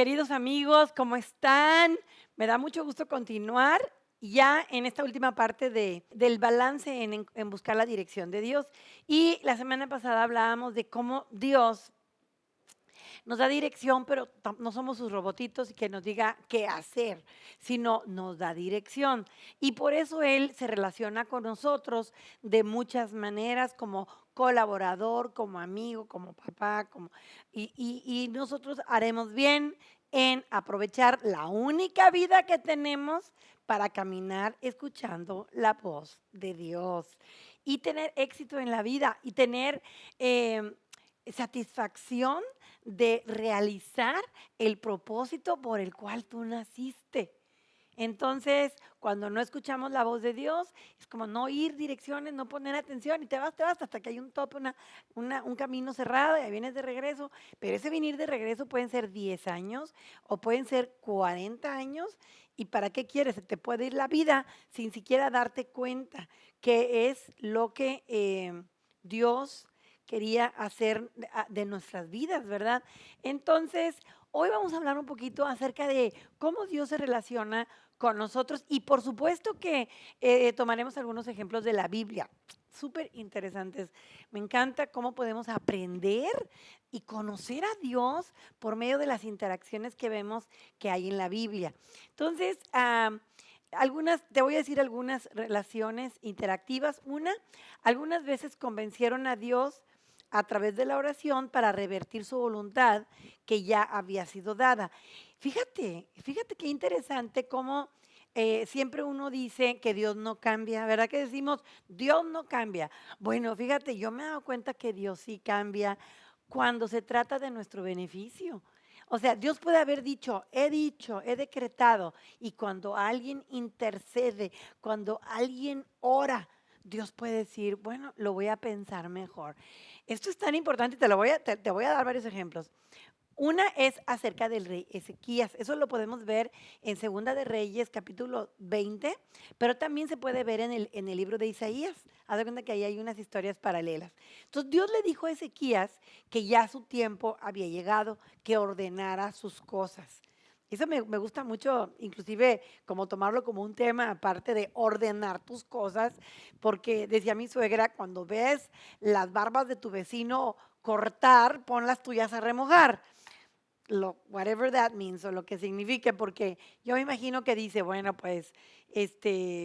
Queridos amigos, ¿cómo están? Me da mucho gusto continuar ya en esta última parte del balance en buscar la dirección de Dios. Y la semana pasada hablábamos de cómo Dios nos da dirección, pero no somos sus robotitos y que nos diga qué hacer, sino nos da dirección. Y por eso Él se relaciona con nosotros de muchas maneras, como colaborador, como amigo, como papá, y nosotros haremos bien en aprovechar la única vida que tenemos para caminar escuchando la voz de Dios y tener éxito en la vida y tener satisfacción de realizar el propósito por el cual tú naciste. Entonces, cuando no escuchamos la voz de Dios, es como no ir direcciones, no poner atención y te vas hasta que hay un tope, un camino cerrado y ahí vienes de regreso. Pero ese venir de regreso pueden ser 10 años o pueden ser 40 años. ¿Y para qué quieres? Se te puede ir la vida sin siquiera darte cuenta que es lo que Dios quería hacer de nuestras vidas, ¿verdad? Entonces, hoy vamos a hablar un poquito acerca de cómo Dios se relaciona con nosotros y por supuesto que tomaremos algunos ejemplos de la Biblia, súper interesantes. Me encanta cómo podemos aprender y conocer a Dios por medio de las interacciones que vemos que hay en la Biblia. Entonces, te voy a decir algunas relaciones interactivas. Una, algunas veces convencieron a Dios a través de la oración para revertir su voluntad que ya había sido dada. Fíjate qué interesante cómo siempre uno dice que Dios no cambia, ¿verdad? Que decimos, Dios no cambia. Bueno, fíjate, yo me he dado cuenta que Dios sí cambia cuando se trata de nuestro beneficio. O sea, Dios puede haber dicho, he decretado, y cuando alguien intercede, cuando alguien ora, Dios puede decir, bueno, lo voy a pensar mejor. Esto es tan importante, te voy a dar varios ejemplos. Una es acerca del rey Ezequías. Eso lo podemos ver en Segunda de Reyes, capítulo 20, pero también se puede ver en el libro de Isaías. Haz de cuenta que ahí hay unas historias paralelas. Entonces Dios le dijo a Ezequías que ya su tiempo había llegado, que ordenara sus cosas. Eso me gusta mucho, inclusive como tomarlo como un tema aparte de ordenar tus cosas, porque decía mi suegra, cuando ves las barbas de tu vecino cortar, pon las tuyas a remojar whatever that means o lo que signifique, porque yo me imagino que dice, bueno, pues,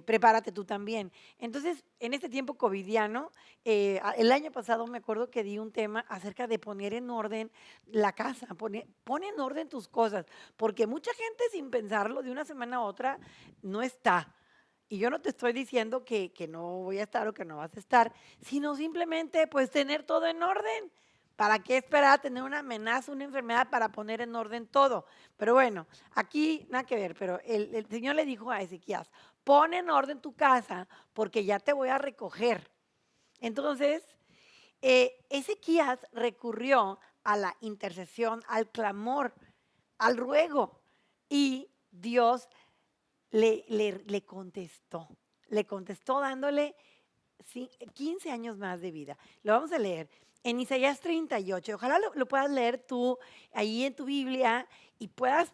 prepárate tú también. Entonces, en este tiempo covidiano, el año pasado me acuerdo que di un tema acerca de poner en orden la casa, pon en orden tus cosas, porque mucha gente sin pensarlo de una semana a otra no está. Y yo no te estoy diciendo que no voy a estar o que no vas a estar, sino simplemente pues tener todo en orden. ¿Para qué esperar a tener una amenaza, una enfermedad para poner en orden todo? Pero bueno, aquí nada que ver, pero el Señor le dijo a Ezequías, pon en orden tu casa porque ya te voy a recoger. Entonces, Ezequías recurrió a la intercesión, al clamor, al ruego y Dios le contestó dándole 15 años más de vida. Lo vamos a leer en Isaías 38. Ojalá lo puedas leer tú ahí en tu Biblia y puedas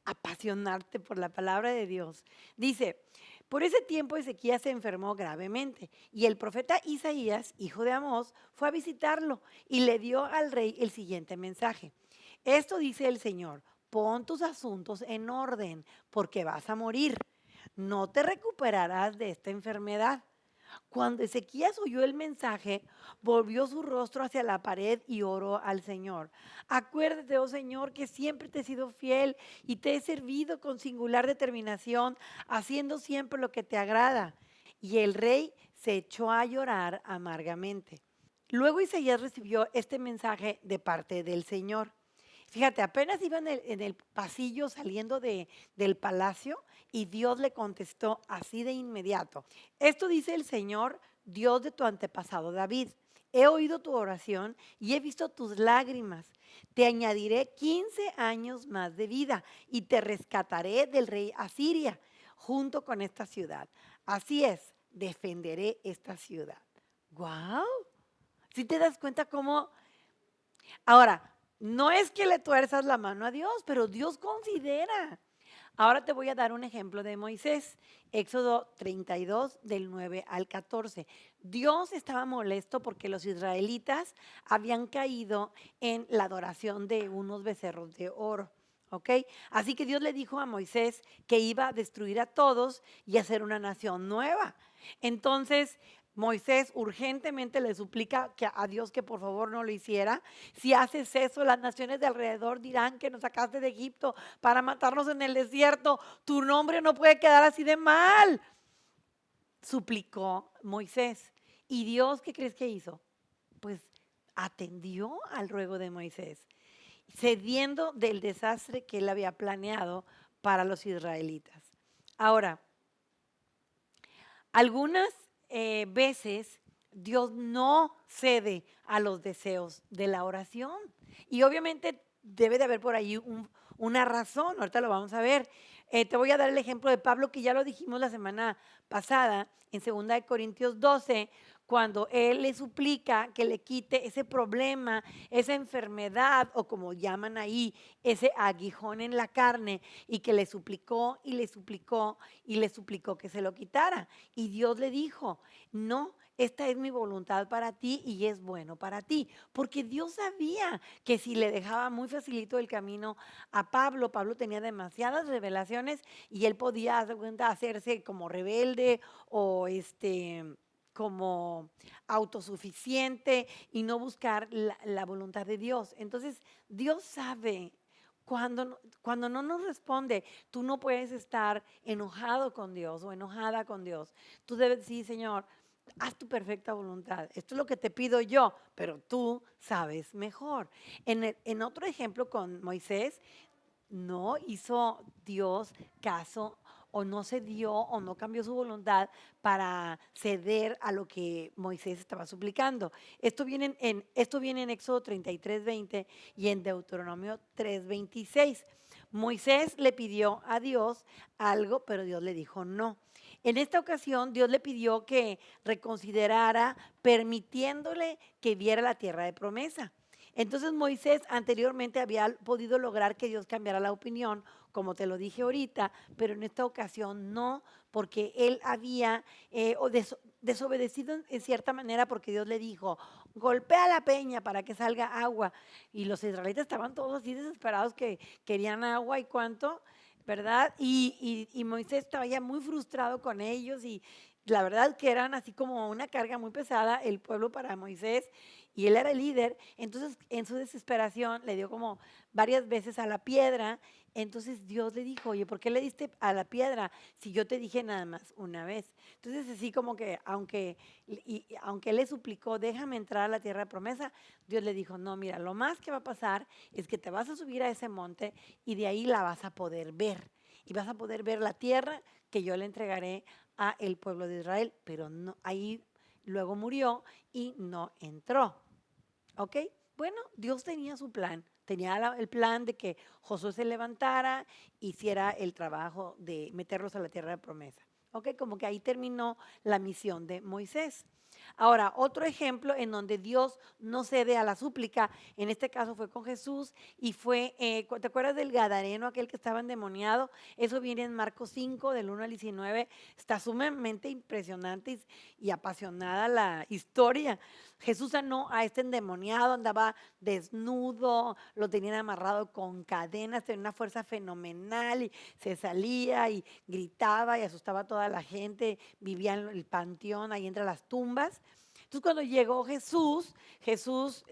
apasionarte por la palabra de Dios. Dice, por ese tiempo Ezequías se enfermó gravemente y el profeta Isaías, hijo de Amós, fue a visitarlo y le dio al rey el siguiente mensaje. Esto dice el Señor, pon tus asuntos en orden porque vas a morir. No te recuperarás de esta enfermedad. Cuando Ezequías oyó el mensaje, volvió su rostro hacia la pared y oró al Señor. Acuérdate, oh Señor, que siempre te he sido fiel y te he servido con singular determinación, haciendo siempre lo que te agrada. Y el rey se echó a llorar amargamente. Luego Isaías recibió este mensaje de parte del Señor. Fíjate, apenas iba en el pasillo saliendo del palacio y Dios le contestó así de inmediato. Esto dice el Señor, Dios de tu antepasado David. He oído tu oración y he visto tus lágrimas. Te añadiré 15 años más de vida y te rescataré del rey Asiria junto con esta ciudad. Así es, defenderé esta ciudad. ¡Guau! Si te das cuenta cómo ahora, No es que le tuerzas la mano a Dios, pero Dios considera. Ahora te voy a dar un ejemplo de Moisés, Éxodo 32 del 9 al 14. Dios estaba molesto porque los israelitas habían caído en la adoración de unos becerros de oro. ¿Ok? Así que Dios le dijo a Moisés que iba a destruir a todos y hacer una nación nueva. Entonces, Moisés urgentemente le suplica a Dios que por favor no lo hiciera. Si haces eso, las naciones de alrededor dirán que nos sacaste de Egipto para matarnos en el desierto. Tu nombre no puede quedar así de mal, suplicó Moisés. ¿Y Dios qué crees que hizo? Pues atendió al ruego de Moisés, cediendo del desastre que él había planeado para los israelitas. Ahora, algunas veces Dios no cede a los deseos de la oración. Y obviamente debe de haber por ahí una razón, ahorita lo vamos a ver. Te voy a dar el ejemplo de Pablo, que ya lo dijimos la semana pasada, en 2 Corintios 12, cuando él le suplica que le quite ese problema, esa enfermedad, o como llaman ahí, ese aguijón en la carne, y que le suplicó y le suplicó y le suplicó que se lo quitara. Y Dios le dijo, no, esta es mi voluntad para ti y es bueno para ti. Porque Dios sabía que si le dejaba muy facilito el camino a Pablo, Pablo tenía demasiadas revelaciones y él podía hacerse como rebelde o como autosuficiente y no buscar la voluntad de Dios. Entonces, Dios sabe cuando no nos responde. Tú no puedes estar enojado con Dios o enojada con Dios. Tú debes decir, Señor, haz tu perfecta voluntad. Esto es lo que te pido yo, pero tú sabes mejor. En otro ejemplo con Moisés, no hizo Dios caso o no cedió o no cambió su voluntad para ceder a lo que Moisés estaba suplicando. Esto viene en Éxodo 33:20 y en Deuteronomio 3:26. Moisés le pidió a Dios algo, pero Dios le dijo no. En esta ocasión, Dios le pidió que reconsiderara, permitiéndole que viera la tierra de promesa. Entonces Moisés anteriormente había podido lograr que Dios cambiara la opinión, como te lo dije ahorita, pero en esta ocasión no, porque él había desobedecido en cierta manera, porque Dios le dijo, golpea la peña para que salga agua. Y los israelitas estaban todos así desesperados que querían agua y cuánto, ¿verdad? Y Moisés estaba ya muy frustrado con ellos y la verdad que eran así como una carga muy pesada el pueblo para Moisés y él era el líder. Entonces en su desesperación le dio como varias veces a la piedra. Entonces Dios le dijo, oye, ¿por qué le diste a la piedra si yo te dije nada más una vez? Entonces así como que aunque él le suplicó, déjame entrar a la tierra de promesa, Dios le dijo, no, mira, lo más que va a pasar es que te vas a subir a ese monte y de ahí la vas a poder ver. Y vas a poder ver la tierra que yo le entregaré a el pueblo de Israel, pero no, ahí luego murió y no entró. ¿Ok? Bueno, Dios tenía su plan. Tenía el plan de que Josué se levantara, hiciera el trabajo de meterlos a la tierra de promesa. ¿Ok? Como que ahí terminó la misión de Moisés. Ahora, otro ejemplo en donde Dios no cede a la súplica, en este caso fue con Jesús y fue, ¿te acuerdas del Gadareno, aquel que estaba endemoniado? Eso viene en Marcos 5, del 1 al 19. Está sumamente impresionante y apasionada la historia. Jesús sanó a este endemoniado, andaba desnudo, lo tenían amarrado con cadenas, tenía una fuerza fenomenal y se salía y gritaba y asustaba a toda la gente, vivía en el panteón, ahí entre las tumbas. Entonces cuando llegó Jesús, Jesús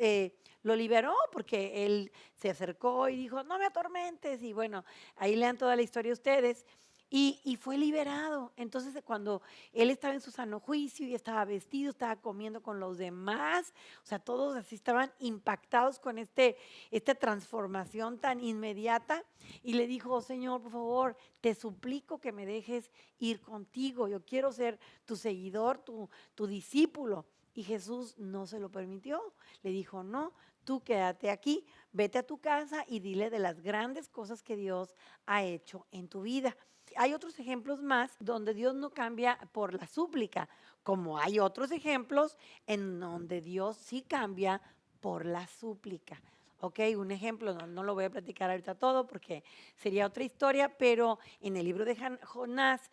lo liberó porque él se acercó y dijo, no me atormentes. Y bueno, ahí lean toda la historia ustedes. Y fue liberado. Entonces, cuando él estaba en su sano juicio y estaba vestido, estaba comiendo con los demás, o sea, todos así estaban impactados con esta transformación tan inmediata. Y le dijo, "Oh, Señor, por favor, te suplico que me dejes ir contigo. Yo quiero ser tu seguidor, tu discípulo." Y Jesús no se lo permitió. Le dijo, no, tú quédate aquí, vete a tu casa y dile de las grandes cosas que Dios ha hecho en tu vida. Hay otros ejemplos más donde Dios no cambia por la súplica, como hay otros ejemplos en donde Dios sí cambia por la súplica. Ok, un ejemplo, no lo voy a platicar ahorita todo porque sería otra historia, pero en el libro de Jonás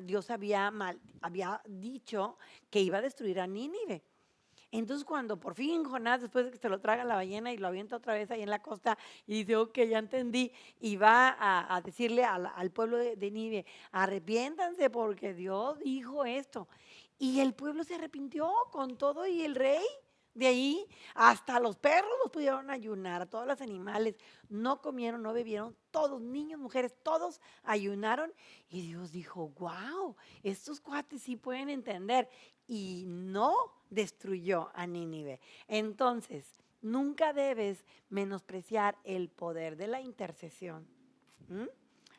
Dios había dicho que iba a destruir a Nínive. Entonces, cuando por fin Jonás, después de que se lo traga la ballena y lo avienta otra vez ahí en la costa, y dice, ok, ya entendí, y va a decirle al pueblo de Nínive, arrepiéntanse porque Dios dijo esto. Y el pueblo se arrepintió con todo y el rey. De ahí hasta los perros los pudieron ayunar, a todos los animales no comieron, no bebieron, todos, niños, mujeres, todos ayunaron. Y Dios dijo, wow, estos cuates sí pueden entender. Y no destruyó a Nínive. Entonces, nunca debes menospreciar el poder de la intercesión. ¿Mm?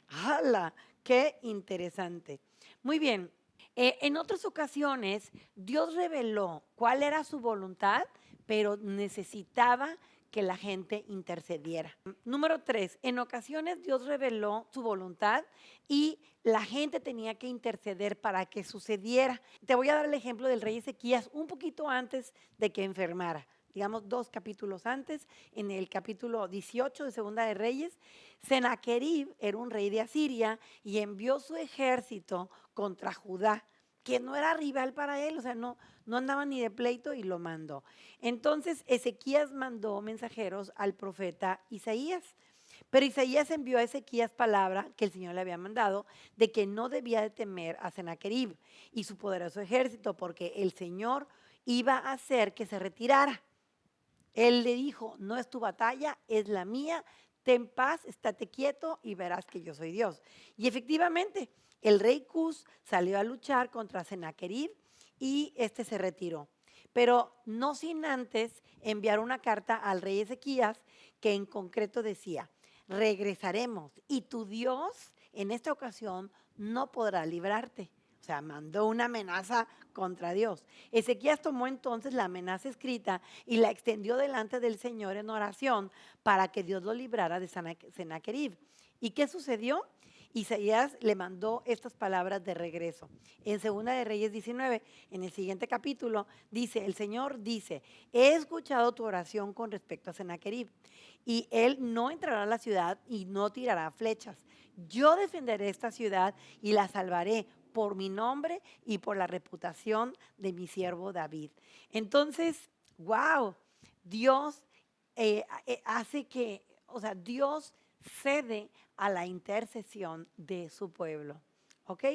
¡Hala! ¡Qué interesante! Muy bien. En otras ocasiones, Dios reveló cuál era su voluntad, pero necesitaba que la gente intercediera. Número 3, en ocasiones Dios reveló su voluntad y la gente tenía que interceder para que sucediera. Te voy a dar el ejemplo del rey Ezequías un poquito antes de que enfermara. Digamos 2 capítulos antes, en el capítulo 18 de Segunda de Reyes, Sennacherib era un rey de Asiria y envió su ejército contra Judá, que no era rival para él, o sea, no andaba ni de pleito y lo mandó. Entonces Ezequías mandó mensajeros al profeta Isaías, pero Isaías envió a Ezequías palabra que el Señor le había mandado de que no debía de temer a Sennacherib y su poderoso ejército, porque el Señor iba a hacer que se retirara. Él le dijo, no es tu batalla, es la mía, ten paz, estate quieto y verás que yo soy Dios. Y efectivamente, el rey Cus salió a luchar contra Sennacherib y este se retiró. Pero no sin antes enviar una carta al rey Ezequías que en concreto decía, regresaremos y tu Dios en esta ocasión no podrá librarte. O sea, mandó una amenaza contra Dios. Ezequías tomó entonces la amenaza escrita y la extendió delante del Señor en oración para que Dios lo librara de Sennacherib. ¿Y qué sucedió? Isaías le mandó estas palabras de regreso. En Segunda de Reyes 19, en el siguiente capítulo, dice, el Señor dice, he escuchado tu oración con respecto a Sennacherib y él no entrará a la ciudad y no tirará flechas. Yo defenderé esta ciudad y la salvaré por mi nombre y por la reputación de mi siervo David. Entonces, wow, Dios hace que, o sea, Dios cede a la intercesión de su pueblo. ¿Ok?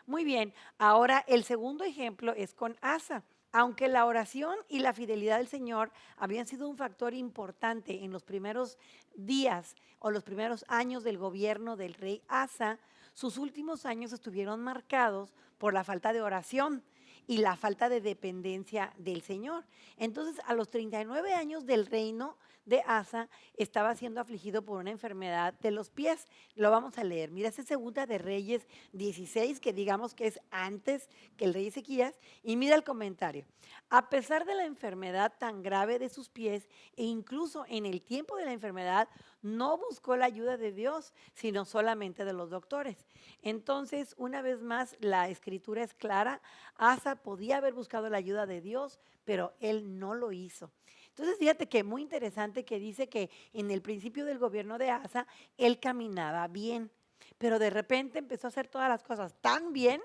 Muy bien, ahora el segundo ejemplo es con Asa. Aunque la oración y la fidelidad del Señor habían sido un factor importante en los primeros días o los primeros años del gobierno del rey Asa, sus últimos años estuvieron marcados por la falta de oración y la falta de dependencia del Señor. Entonces, a los 39 años del reino de Asa, estaba siendo afligido por una enfermedad de los pies. Lo vamos a leer. Mira, es Segunda de Reyes 16, que digamos que es antes que el rey Ezequías. Y mira el comentario. A pesar de la enfermedad tan grave de sus pies, e incluso en el tiempo de la enfermedad, no buscó la ayuda de Dios, sino solamente de los doctores. Entonces, una vez más, la escritura es clara. Asa podía haber buscado la ayuda de Dios, pero él no lo hizo. Entonces, fíjate que muy interesante que dice que en el principio del gobierno de Asa, él caminaba bien, pero de repente empezó a hacer todas las cosas tan bien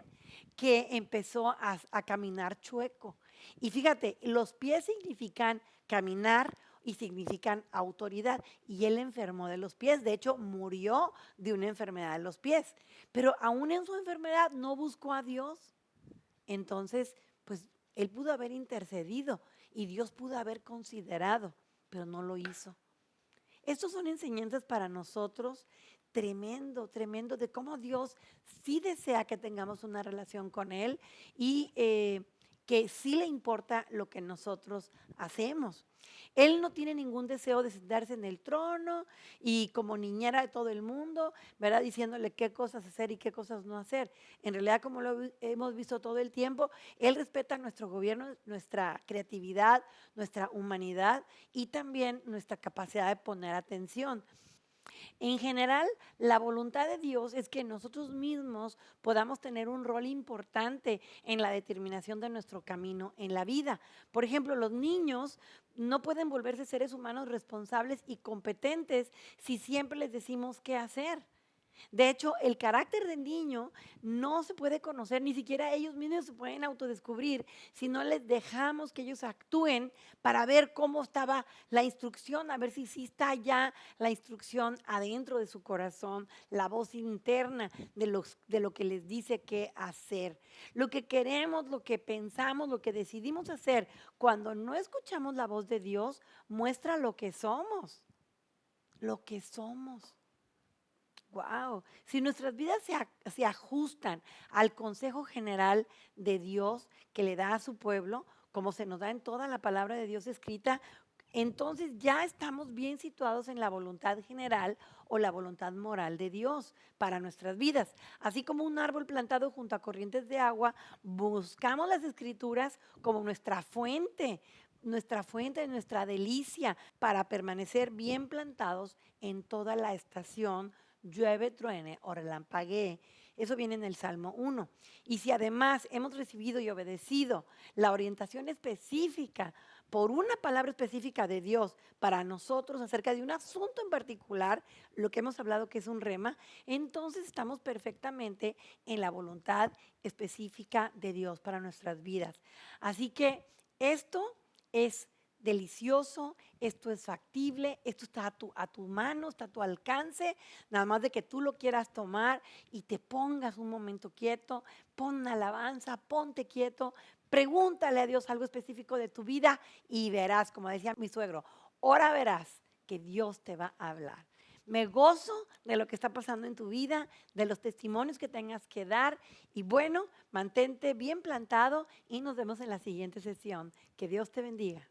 que empezó a caminar chueco. Y fíjate, los pies significan caminar y significan autoridad. Y él enfermó de los pies, de hecho murió de una enfermedad de los pies. Pero aún en su enfermedad no buscó a Dios. Entonces, pues él pudo haber intercedido y Dios pudo haber considerado, pero no lo hizo. Estos son enseñanzas para nosotros tremendo, tremendo de cómo Dios sí desea que tengamos una relación con Él y que sí le importa lo que nosotros hacemos. Él no tiene ningún deseo de sentarse en el trono y como niñera de todo el mundo, ¿verdad? Diciéndole qué cosas hacer y qué cosas no hacer. En realidad, como lo hemos visto todo el tiempo, Él respeta nuestro gobierno, nuestra creatividad, nuestra humanidad y también nuestra capacidad de poner atención. En general, la voluntad de Dios es que nosotros mismos podamos tener un rol importante en la determinación de nuestro camino en la vida. Por ejemplo, los niños no pueden volverse seres humanos responsables y competentes si siempre les decimos qué hacer. De hecho, el carácter del niño no se puede conocer, ni siquiera ellos mismos se pueden autodescubrir si no les dejamos que ellos actúen para ver cómo estaba la instrucción, a ver si sí está ya la instrucción adentro de su corazón, la voz interna de lo que les dice qué hacer. Lo que queremos, lo que pensamos, lo que decidimos hacer cuando no escuchamos la voz de Dios, muestra lo que somos, lo que somos. Wow, si nuestras vidas se ajustan al consejo general de Dios que le da a su pueblo, como se nos da en toda la palabra de Dios escrita, entonces ya estamos bien situados en la voluntad general o la voluntad moral de Dios para nuestras vidas. Así como un árbol plantado junto a corrientes de agua, buscamos las escrituras como nuestra fuente, nuestra delicia para permanecer bien plantados en toda la estación, llueve, truene o relampaguee. Eso viene en el Salmo 1. Y si además hemos recibido y obedecido la orientación específica por una palabra específica de Dios para nosotros acerca de un asunto en particular, lo que hemos hablado que es un rema, entonces estamos perfectamente en la voluntad específica de Dios para nuestras vidas. Así que esto es delicioso, esto es factible, esto está a tu mano, está a tu alcance, nada más de que tú lo quieras tomar y te pongas un momento quieto, pon una alabanza, ponte quieto, pregúntale a Dios algo específico de tu vida y verás, como decía mi suegro, ahora verás que Dios te va a hablar. Me gozo de lo que está pasando en tu vida, de los testimonios que tengas que dar y bueno, mantente bien plantado y nos vemos en la siguiente sesión. Que Dios te bendiga.